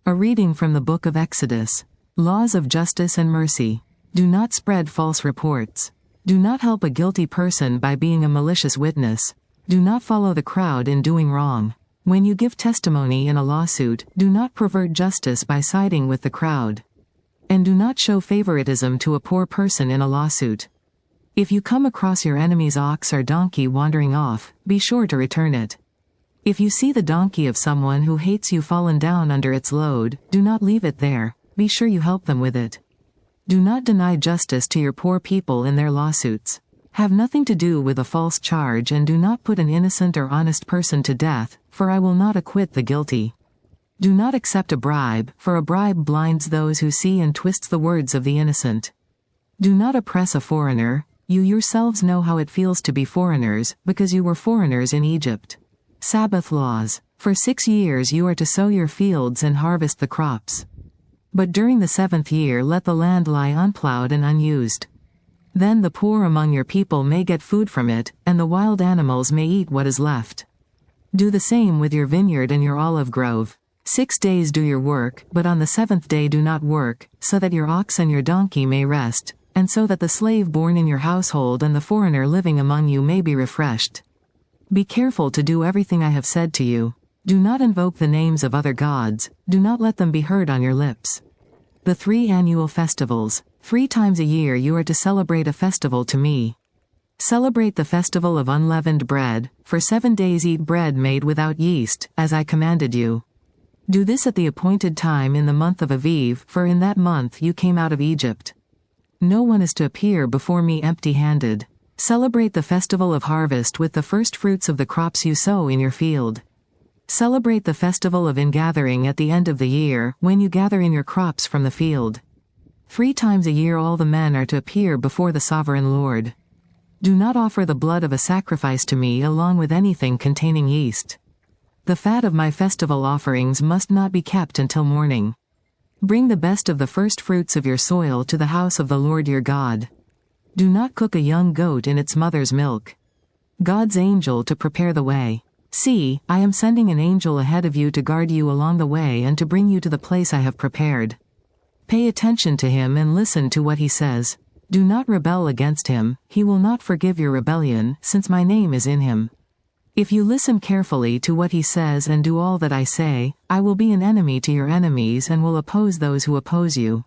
A reading from the Book of Exodus. Laws of justice and mercy. Do not spread false reports. Do not help a guilty person by being a malicious witness. Do not follow the crowd in doing wrong. When you give testimony in a lawsuit, do not pervert justice by siding with the crowd. And do not show favoritism to a poor person in a lawsuit. If you come across your enemy's ox or donkey wandering off, be sure to return it. If you see the donkey of someone who hates you fallen down under its load, do not leave it there, be sure you help them with it. Do not deny justice to your poor people in their lawsuits. Have nothing to do with a false charge and do not put an innocent or honest person to death, for I will not acquit the guilty. Do not accept a bribe, for a bribe blinds those who see and twists the words of the innocent. Do not oppress a foreigner. You yourselves know how it feels to be foreigners, because you were foreigners in Egypt. Sabbath laws. For 6 years you are to sow your fields and harvest the crops. But during the 7th year let the land lie unplowed and unused. Then the poor among your people may get food from it, and the wild animals may eat what is left. Do the same with your vineyard and your olive grove. 6 days do your work, but on the 7th day do not work, so that your ox and your donkey may rest, and so that the slave born in your household and the foreigner living among you may be refreshed. Be careful to do everything I have said to you. Do not invoke the names of other gods, do not let them be heard on your lips. The 3 annual festivals. 3 times a year you are to celebrate a festival to me. Celebrate the festival of unleavened bread, for 7 days eat bread made without yeast, as I commanded you. Do this at the appointed time in the month of Aviv, for in that month you came out of Egypt. No one is to appear before me empty-handed. Celebrate the festival of harvest with the first fruits of the crops you sow in your field. Celebrate the festival of ingathering at the end of the year, when you gather in your crops from the field. 3 times a year all the men are to appear before the sovereign Lord. Do not offer the blood of a sacrifice to me along with anything containing yeast. The fat of my festival offerings must not be kept until morning. Bring the best of the first fruits of your soil to the house of the Lord your God. Do not cook a young goat in its mother's milk. God's angel to prepare the way. See, I am sending an angel ahead of you to guard you along the way and to bring you to the place I have prepared. Pay attention to him and listen to what he says. Do not rebel against him, he will not forgive your rebellion, since my name is in him. If you listen carefully to what he says and do all that I say, I will be an enemy to your enemies and will oppose those who oppose you.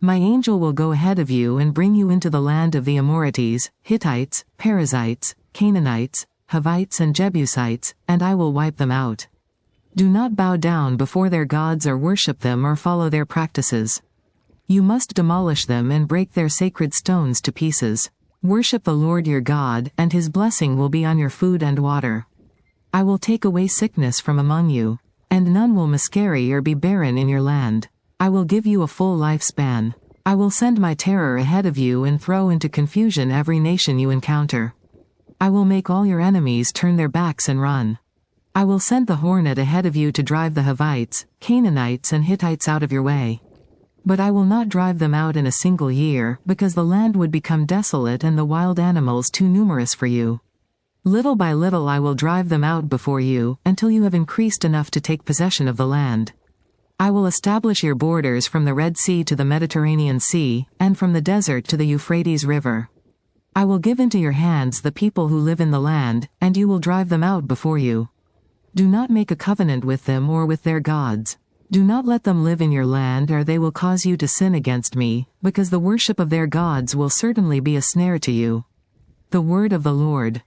My angel will go ahead of you and bring you into the land of the Amorites, Hittites, Perizzites, Canaanites, Hivites and Jebusites, and I will wipe them out. Do not bow down before their gods or worship them or follow their practices. You must demolish them and break their sacred stones to pieces. Worship the Lord your God, and his blessing will be on your food and water. I will take away sickness from among you, and none will miscarry or be barren in your land. I will give you a full lifespan. I will send my terror ahead of you and throw into confusion every nation you encounter. I will make all your enemies turn their backs and run. I will send the hornet ahead of you to drive the Hivites, Canaanites and Hittites out of your way. But I will not drive them out in a single year, because the land would become desolate and the wild animals too numerous for you. Little by little I will drive them out before you, until you have increased enough to take possession of the land. I will establish your borders from the Red Sea to the Mediterranean Sea, and from the desert to the Euphrates River. I will give into your hands the people who live in the land, and you will drive them out before you. Do not make a covenant with them or with their gods. Do not let them live in your land or they will cause you to sin against me, because the worship of their gods will certainly be a snare to you. The word of the Lord.